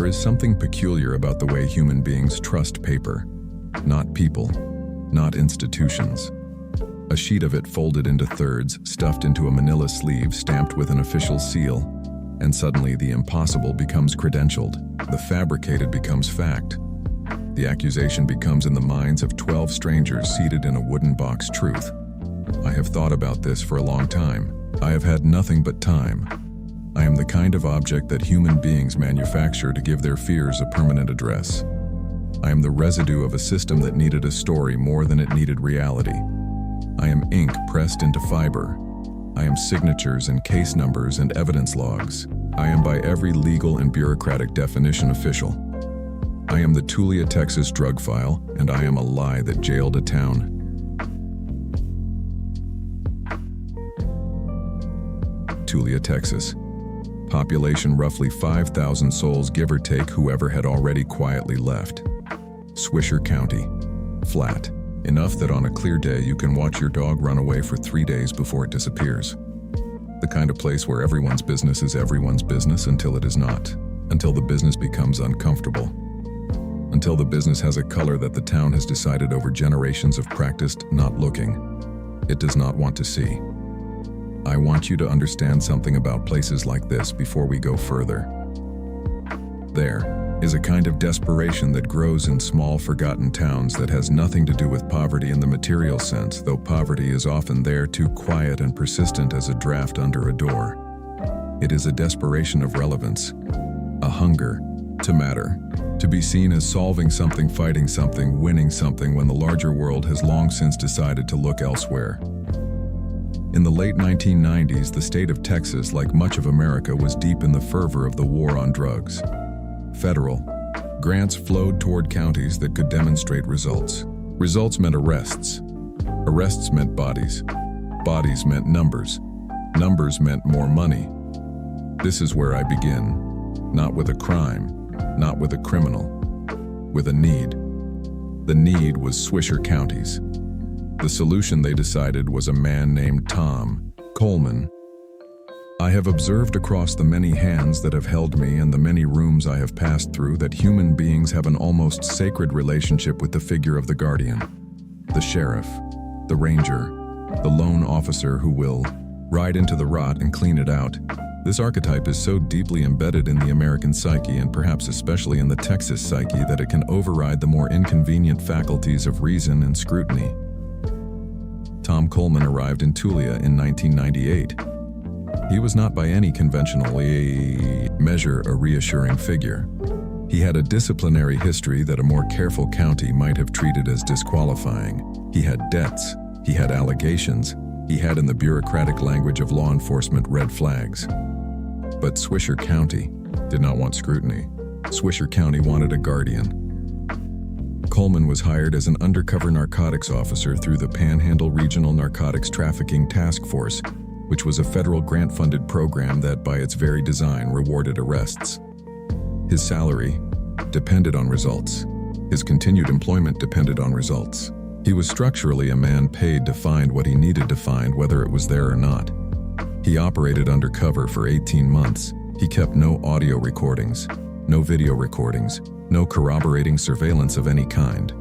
There is something peculiar about the way human beings trust paper. Not people, not institutions. A sheet of it folded into thirds, stuffed into a manila sleeve, stamped with an official seal, and suddenly the impossible becomes credentialed. The fabricated becomes fact. The accusation becomes in the minds of 12 strangers seated in a wooden box truth. I have thought about this for a long time. I have had nothing but time. I am the kind of object that human beings manufacture to give their fears a permanent address. I am the residue of a system that needed a story more than it needed reality. I am ink pressed into fiber. I am signatures and case numbers and evidence logs. I am by every legal and bureaucratic definition official. I am the Tulia, Texas drug file, and I am a lie that jailed a town. Tulia, Texas. Population roughly 5,000 souls, give or take whoever had already quietly left. Swisher County. Flat. Enough that on a clear day you can watch your dog run away for 3 days before it disappears. The kind of place where everyone's business is everyone's business until it is not. Until the business becomes uncomfortable. Until the business has a color that the town has decided over generations of practiced not looking. It does not want to see. I want you to understand something about places like this before we go further. There is a kind of desperation that grows in small, forgotten towns that has nothing to do with poverty in the material sense, though poverty is often there too quiet and persistent as a draft under a door. It is a desperation of relevance, a hunger to matter, to be seen as solving something, fighting something, winning something when the larger world has long since decided to look elsewhere. In the late 1990s, the state of Texas, like much of America, was deep in the fervor of the war on drugs. Federal grants flowed toward counties that could demonstrate results. Results meant arrests. Arrests meant bodies. Bodies meant numbers. Numbers meant more money. This is where I begin. Not with a crime, not with a criminal, with a need. The need was Swisher counties. The solution, they decided, was a man named Tom Coleman. I have observed across the many hands that have held me and the many rooms I have passed through that human beings have an almost sacred relationship with the figure of the guardian, the sheriff, the ranger, the lone officer who will ride into the rot and clean it out. This archetype is so deeply embedded in the American psyche, and perhaps especially in the Texas psyche, that it can override the more inconvenient faculties of reason and scrutiny. Tom Coleman arrived in Tulia in 1998. He was not by any conventional measure a reassuring figure. He had a disciplinary history that a more careful county might have treated as disqualifying. He had debts. He had allegations. He had, in the bureaucratic language of law enforcement, red flags. But Swisher County did not want scrutiny. Swisher County wanted a guardian. Coleman was hired as an undercover narcotics officer through the Panhandle Regional Narcotics Trafficking Task Force, which was a federal grant-funded program that, by its very design, rewarded arrests. His salary depended on results. His continued employment depended on results. He was structurally a man paid to find what he needed to find, whether it was there or not. He operated undercover for 18 months. He kept no audio recordings, no video recordings, no corroborating surveillance of any kind.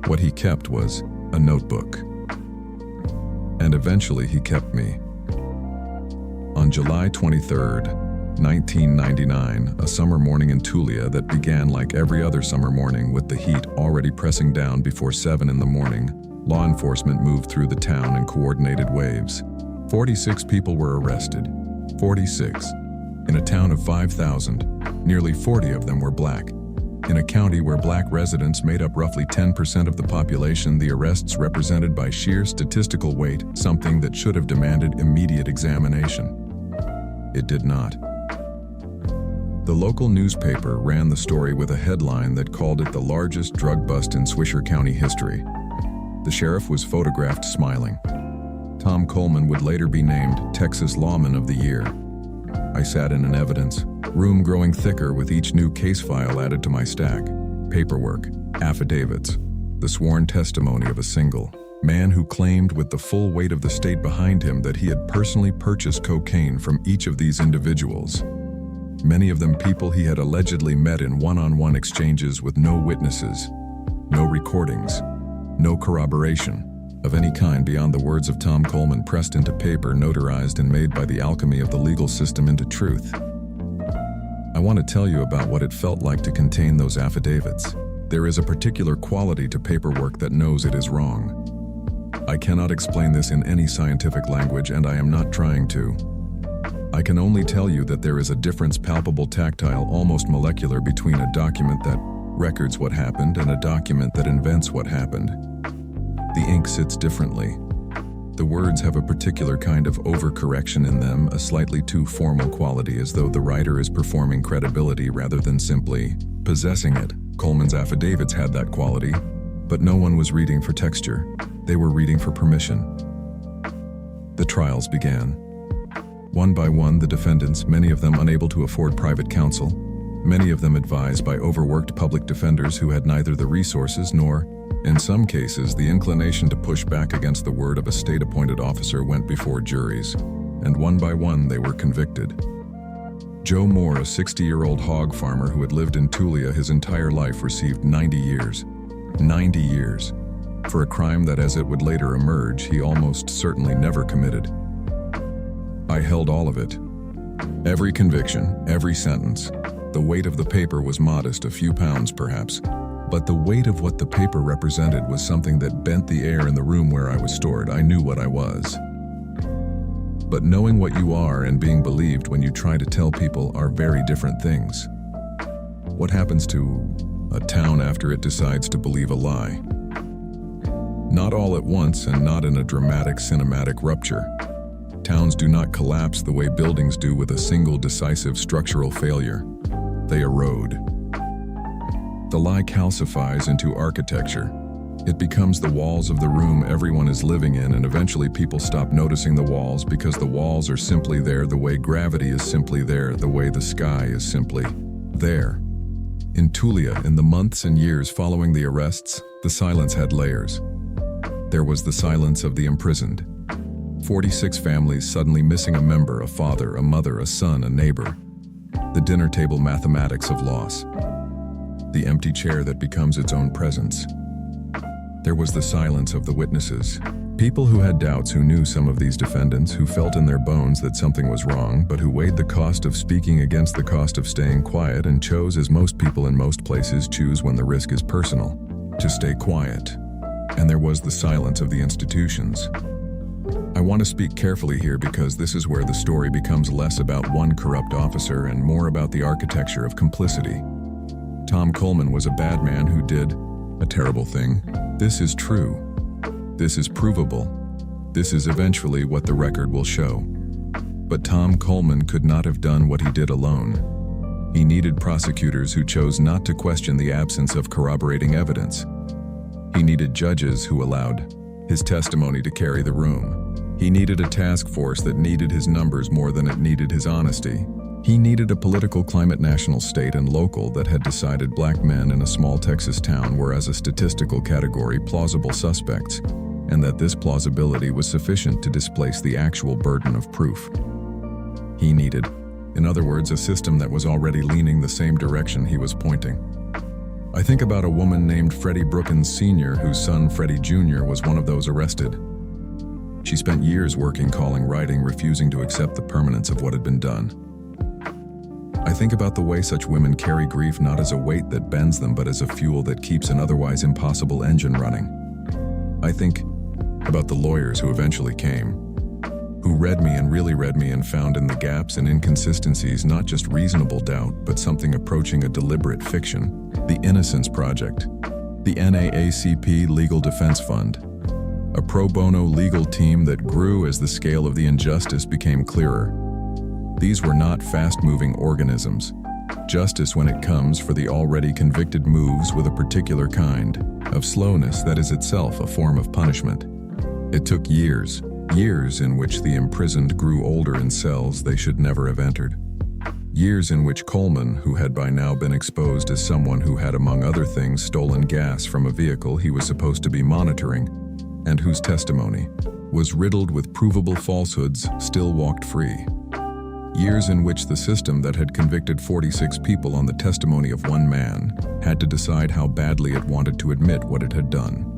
What he kept was a notebook. And eventually he kept me. On July 23rd, 1999, a summer morning in Tulia that began like every other summer morning with the heat already pressing down before 7 in the morning, law enforcement moved through the town in coordinated waves. 46 people were arrested. 46. In a town of 5,000, nearly 40 of them were black. In a county where black residents made up roughly 10% of the population, the arrests represented by sheer statistical weight something that should have demanded immediate examination. It did not. The local newspaper ran the story with a headline that called it the largest drug bust in Swisher County history. The sheriff was photographed smiling. Tom Coleman would later be named Texas Lawman of the Year. I sat in an evidence room, growing thicker with each new case file added to my stack. Paperwork, affidavits, the sworn testimony of a single man who claimed with the full weight of the state behind him that he had personally purchased cocaine from each of these individuals. Many of them people he had allegedly met in one-on-one exchanges with no witnesses, no recordings, no corroboration of any kind beyond the words of Tom Coleman pressed into paper, notarized and made by the alchemy of the legal system into truth. I want to tell you about what it felt like to contain those affidavits. There is a particular quality to paperwork that knows it is wrong. I cannot explain this in any scientific language, and I am not trying to. I can only tell you that there is a difference, palpable, tactile, almost molecular, between a document that records what happened and a document that invents what happened. The ink sits differently. The words have a particular kind of overcorrection in them, a slightly too formal quality, as though the writer is performing credibility rather than simply possessing it. Coleman's affidavits had that quality, but no one was reading for texture. They were reading for permission. The trials began. One by one, the defendants, many of them unable to afford private counsel, many of them advised by overworked public defenders who had neither the resources nor, in some cases, the inclination to push back against the word of a state-appointed officer, went before juries, and one by one they were convicted. Joe Moore, a 60-year-old hog farmer who had lived in Tulia his entire life, received 90 years. 90 years. For a crime that, as it would later emerge, he almost certainly never committed. I held all of it. Every conviction, every sentence. The weight of the paper was modest, a few pounds perhaps, but the weight of what the paper represented was something that bent the air in the room where I was stored. I knew what I was. But knowing what you are and being believed when you try to tell people are very different things. What happens to a town after it decides to believe a lie? Not all at once and not in a dramatic cinematic rupture. Towns do not collapse the way buildings do with a single decisive structural failure. They erode. The lie calcifies into architecture. It becomes the walls of the room everyone is living in, and eventually people stop noticing the walls because the walls are simply there the way gravity is simply there, the way the sky is simply there. In Tulia, in the months and years following the arrests, the silence had layers. There was the silence of the imprisoned. 46 families suddenly missing a member, a father, a mother, a son, a neighbor. The dinner table mathematics of loss. The empty chair that becomes its own presence. There was the silence of the witnesses. People who had doubts, who knew some of these defendants, who felt in their bones that something was wrong, but who weighed the cost of speaking against the cost of staying quiet and chose, as most people in most places choose when the risk is personal, to stay quiet. And there was the silence of the institutions. I want to speak carefully here because this is where the story becomes less about one corrupt officer and more about the architecture of complicity. Tom Coleman was a bad man who did a terrible thing. This is true. This is provable. This is eventually what the record will show. But Tom Coleman could not have done what he did alone. He needed prosecutors who chose not to question the absence of corroborating evidence. He needed judges who allowed his testimony to carry the room. He needed a task force that needed his numbers more than it needed his honesty. He needed a political climate, national, state, and local, that had decided black men in a small Texas town were, as a statistical category, plausible suspects, and that this plausibility was sufficient to displace the actual burden of proof. He needed, in other words, a system that was already leaning the same direction he was pointing. I think about a woman named Freddie Brookins Sr., whose son Freddie Jr. was one of those arrested. She spent years working, calling, writing, refusing to accept the permanence of what had been done. I think about the way such women carry grief not as a weight that bends them, but as a fuel that keeps an otherwise impossible engine running. I think about the lawyers who eventually came, who read me and really read me and found in the gaps and inconsistencies not just reasonable doubt, but something approaching a deliberate fiction. The Innocence Project, the NAACP Legal Defense Fund, a pro bono legal team that grew as the scale of the injustice became clearer. These were not fast-moving organisms. Justice, when it comes for the already convicted, moves with a particular kind of slowness that is itself a form of punishment. It took years in which the imprisoned grew older in cells they should never have entered. Years in which Coleman, who had by now been exposed as someone who had, among other things, stolen gas from a vehicle he was supposed to be monitoring, and whose testimony was riddled with provable falsehoods, still walked free. Years in which the system that had convicted 46 people on the testimony of one man had to decide how badly it wanted to admit what it had done.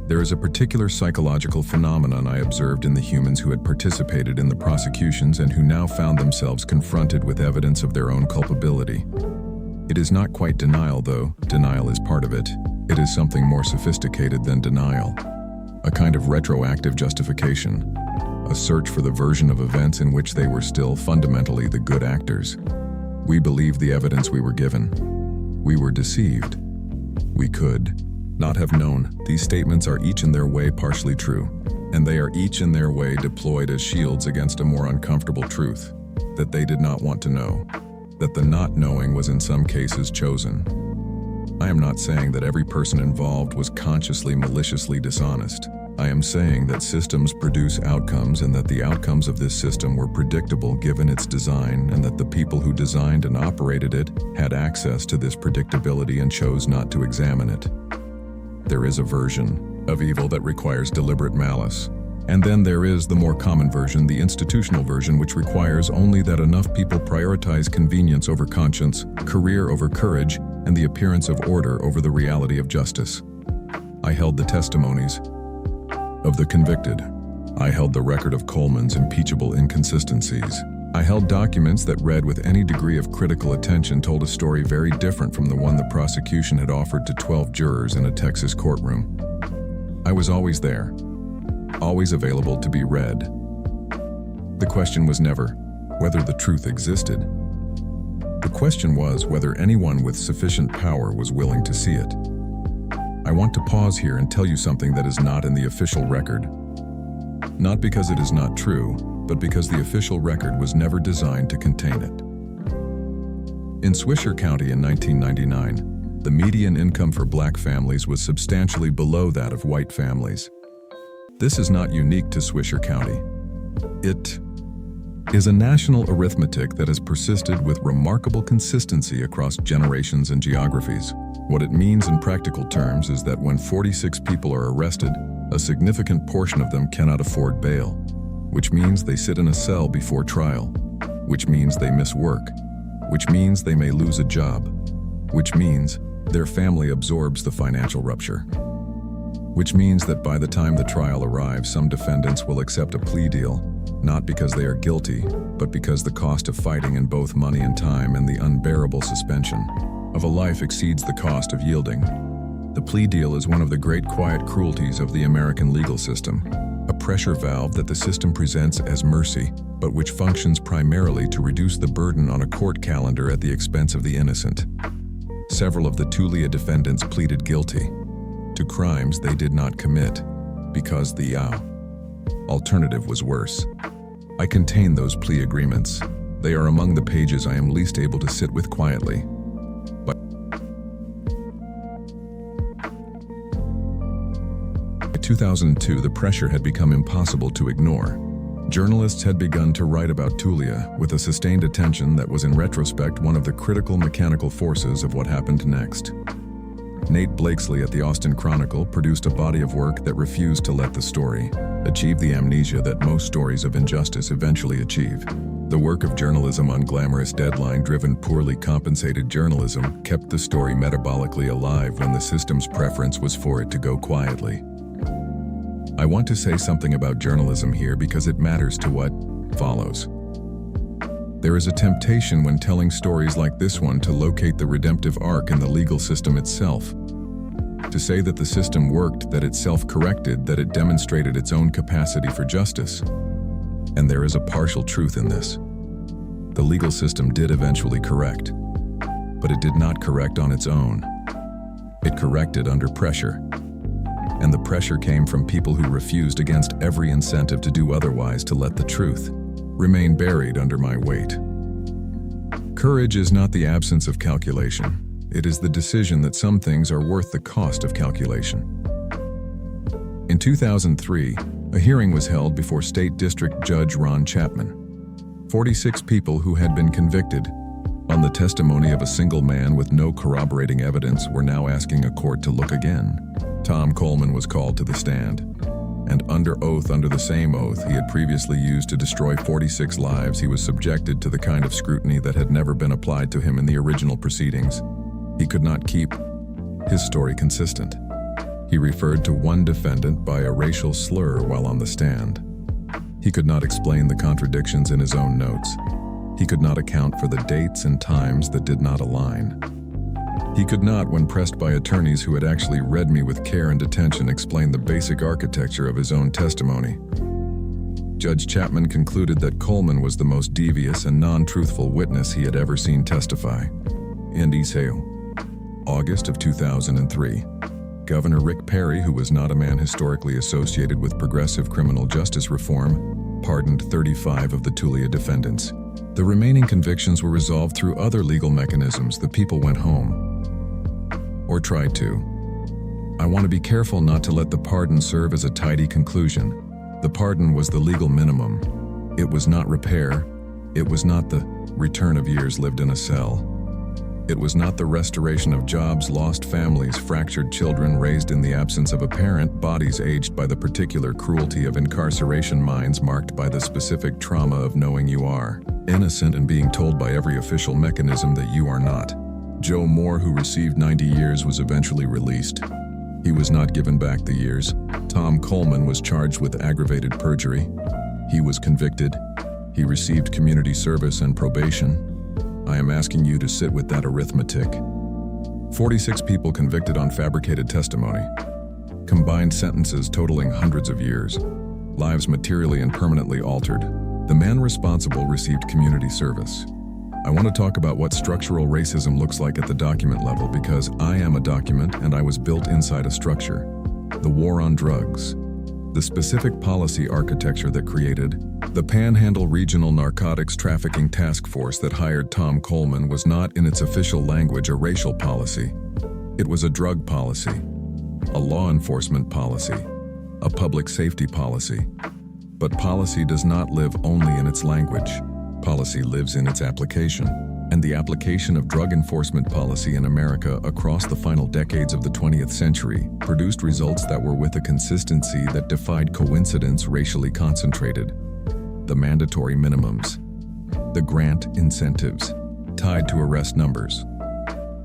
There is a particular psychological phenomenon I observed in the humans who had participated in the prosecutions and who now found themselves confronted with evidence of their own culpability. It is not quite denial, though. Denial is part of it. It is something more sophisticated than denial. A kind of retroactive justification. A search for the version of events in which they were still fundamentally the good actors. We believed the evidence we were given. We were deceived. We could not have known. These statements are each in their way partially true, and they are each in their way deployed as shields against a more uncomfortable truth, that they did not want to know, that the not knowing was in some cases chosen. I am not saying that every person involved was consciously, maliciously dishonest. I am saying that systems produce outcomes and that the outcomes of this system were predictable given its design, and that the people who designed and operated it had access to this predictability and chose not to examine it. There is a version of evil that requires deliberate malice. And then there is the more common version, the institutional version, which requires only that enough people prioritize convenience over conscience, career over courage, and the appearance of order over the reality of justice. I held the testimonies of the convicted. I held the record of Coleman's impeachable inconsistencies. I held documents that, read with any degree of critical attention, told a story very different from the one the prosecution had offered to 12 jurors in a Texas courtroom. I was always there, always available to be read. The question was never whether the truth existed. The question was whether anyone with sufficient power was willing to see it. I want to pause here and tell you something that is not in the official record. Not because it is not true, but because the official record was never designed to contain it. In Swisher County in 1999, the median income for black families was substantially below that of white families. This is not unique to Swisher County. It is a national arithmetic that has persisted with remarkable consistency across generations and geographies. What it means in practical terms is that when 46 people are arrested, a significant portion of them cannot afford bail, which means they sit in a cell before trial, which means they miss work, which means they may lose a job, which means their family absorbs the financial rupture, which means that by the time the trial arrives, some defendants will accept a plea deal, not because they are guilty, but because the cost of fighting in both money and time and the unbearable suspension of a life exceeds the cost of yielding. The plea deal is one of the great quiet cruelties of the American legal system, a pressure valve that the system presents as mercy, but which functions primarily to reduce the burden on a court calendar at the expense of the innocent. Several of the Tulia defendants pleaded guilty to crimes they did not commit because the alternative was worse. I contain those plea agreements. They are among the pages I am least able to sit with quietly. By 2002, the pressure had become impossible to ignore. Journalists had begun to write about Tulia with a sustained attention that was in retrospect one of the critical mechanical forces of what happened next. Nate Blakesley at the Austin Chronicle produced a body of work that refused to let the story achieve the amnesia that most stories of injustice eventually achieve. The work of journalism, unglamorous, deadline-driven, poorly compensated journalism, kept the story metabolically alive when the system's preference was for it to go quietly. I want to say something about journalism here because it matters to what follows. There is a temptation when telling stories like this one to locate the redemptive arc in the legal system itself. To say that the system worked, that it self-corrected, that it demonstrated its own capacity for justice. And there is a partial truth in this. The legal system did eventually correct, but it did not correct on its own. It corrected under pressure. And the pressure came from people who refused against every incentive to do otherwise to let the truth remain buried under my weight. Courage is not the absence of calculation. It is the decision that some things are worth the cost of calculation. In 2003, a hearing was held before State District Judge Ron Chapman. 46 people who had been convicted on the testimony of a single man with no corroborating evidence were now asking a court to look again. Tom Coleman was called to the stand, and under oath, under the same oath he had previously used to destroy 46 lives, he was subjected to the kind of scrutiny that had never been applied to him in the original proceedings. He could not keep his story consistent. He referred to one defendant by a racial slur while on the stand. He could not explain the contradictions in his own notes. He could not account for the dates and times that did not align. He could not, when pressed by attorneys who had actually read me with care and attention, explain the basic architecture of his own testimony. Judge Chapman concluded that Coleman was the most devious and non-truthful witness he had ever seen testify. In detail. August of 2003. Governor Rick Perry, who was not a man historically associated with progressive criminal justice reform, pardoned 35 of the Tulia defendants. The remaining convictions were resolved through other legal mechanisms. The people went home. Or tried to. I want to be careful not to let the pardon serve as a tidy conclusion. The pardon was the legal minimum. It was not repair. It was not the return of years lived in a cell. It was not the restoration of jobs, lost families, fractured children raised in the absence of a parent, bodies aged by the particular cruelty of incarceration, minds marked by the specific trauma of knowing you are innocent and being told by every official mechanism that you are not. Joe Moore, who received 90 years, was eventually released. He was not given back the years. Tom Coleman was charged with aggravated perjury. He was convicted. He received community service and probation. I am asking you to sit with that arithmetic. 46 people convicted on fabricated testimony. Combined sentences totaling hundreds of years. Lives materially and permanently altered. The man responsible received community service. I want to talk about what structural racism looks like at the document level, because I am a document and I was built inside a structure. The war on drugs. The specific policy architecture that created the Panhandle Regional Narcotics Trafficking Task Force that hired Tom Coleman was not, in its official language, a racial policy. It was a drug policy, a law enforcement policy, a public safety policy. But policy does not live only in its language. Policy lives in its application, and the application of drug enforcement policy in America across the final decades of the 20th century produced results that were with a consistency that defied coincidence. Racially concentrated. The mandatory minimums. The grant incentives, tied to arrest numbers.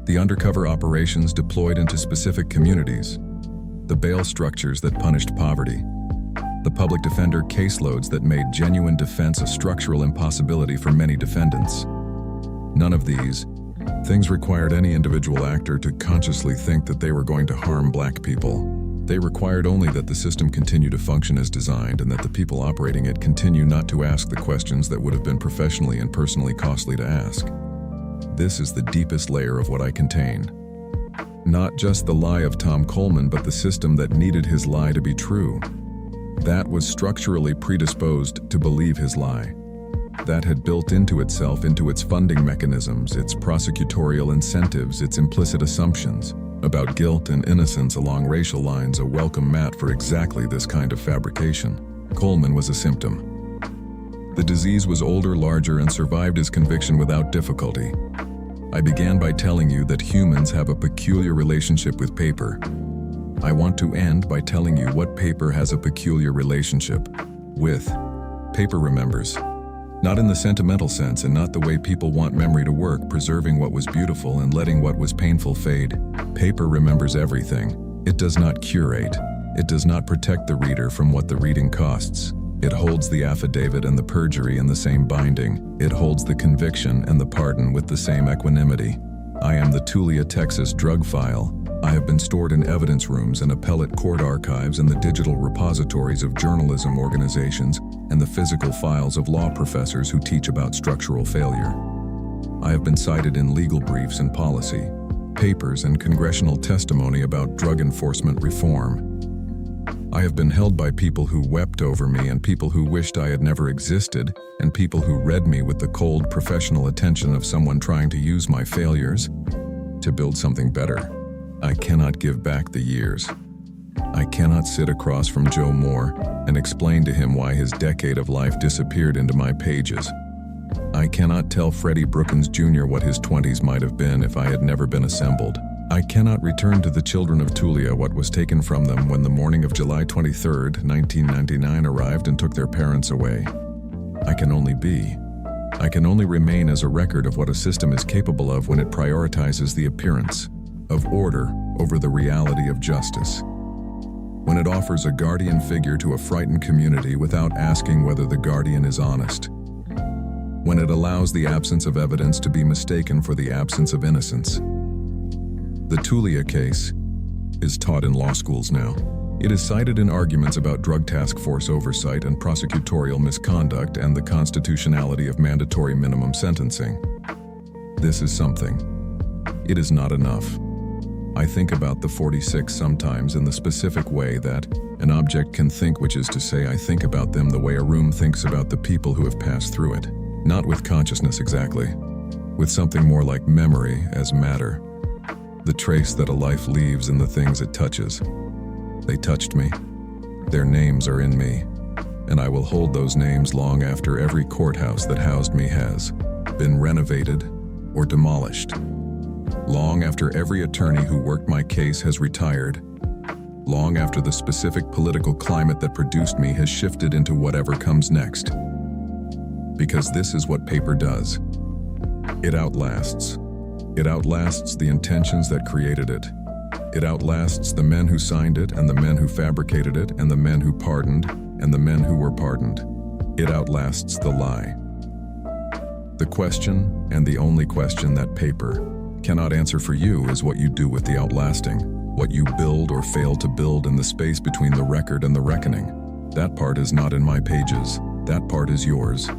The undercover operations deployed into specific communities. The bail structures that punished poverty. The public defender caseloads that made genuine defense a structural impossibility for many defendants. None of these things required any individual actor to consciously think that they were going to harm black people. They required only that the system continue to function as designed and that the people operating it continue not to ask the questions that would have been professionally and personally costly to ask. This is the deepest layer of what I contain. Not just the lie of Tom Coleman, but the system that needed his lie to be true. That was structurally predisposed to believe his lie. That had built into itself, into its funding mechanisms, its prosecutorial incentives, its implicit assumptions about guilt and innocence along racial lines, a welcome mat for exactly this kind of fabrication. Coleman was a symptom. The disease was older, larger, and survived his conviction without difficulty. I began by telling you that humans have a peculiar relationship with paper. I want to end by telling you what paper has a peculiar relationship with. Paper remembers. Not in the sentimental sense and not the way people want memory to work, preserving what was beautiful and letting what was painful fade. Paper remembers everything. It does not curate. It does not protect the reader from what the reading costs. It holds the affidavit and the perjury in the same binding. It holds the conviction and the pardon with the same equanimity. I am the Tulia, Texas drug file. I have been stored in evidence rooms and appellate court archives and the digital repositories of journalism organizations and the physical files of law professors who teach about structural failure. I have been cited in legal briefs and policy, papers and congressional testimony about drug enforcement reform. I have been held by people who wept over me and people who wished I had never existed and people who read me with the cold professional attention of someone trying to use my failures to build something better. I cannot give back the years. I cannot sit across from Joe Moore and explain to him why his decade of life disappeared into my pages. I cannot tell Freddie Brookins Sr. what his 20s might have been if I had never been assembled. I cannot return to the children of Tulia what was taken from them when the morning of July 23, 1999 arrived and took their parents away. I can only remain as a record of what a system is capable of when it prioritizes the appearance of order over the reality of justice. When it offers a guardian figure to a frightened community without asking whether the guardian is honest. When it allows the absence of evidence to be mistaken for the absence of innocence. The Tulia case is taught in law schools now. It is cited in arguments about drug task force oversight and prosecutorial misconduct and the constitutionality of mandatory minimum sentencing. This is something. It is not enough. I think about the 46 sometimes in the specific way that an object can think, which is to say I think about them the way a room thinks about the people who have passed through it. Not with consciousness exactly, with something more like memory as matter. The trace that a life leaves in the things it touches. They touched me. Their names are in me, and I will hold those names long after every courthouse that housed me has been renovated or demolished. Long after every attorney who worked my case has retired. Long after the specific political climate that produced me has shifted into whatever comes next. Because this is what paper does. It outlasts. It outlasts the intentions that created it. It outlasts the men who signed it and the men who fabricated it and the men who pardoned and the men who were pardoned. It outlasts the lie. The question, and the only question that paper cannot answer for you, is what you do with the outlasting, what you build or fail to build in the space between the record and the reckoning. That part is not in my pages. That part is yours.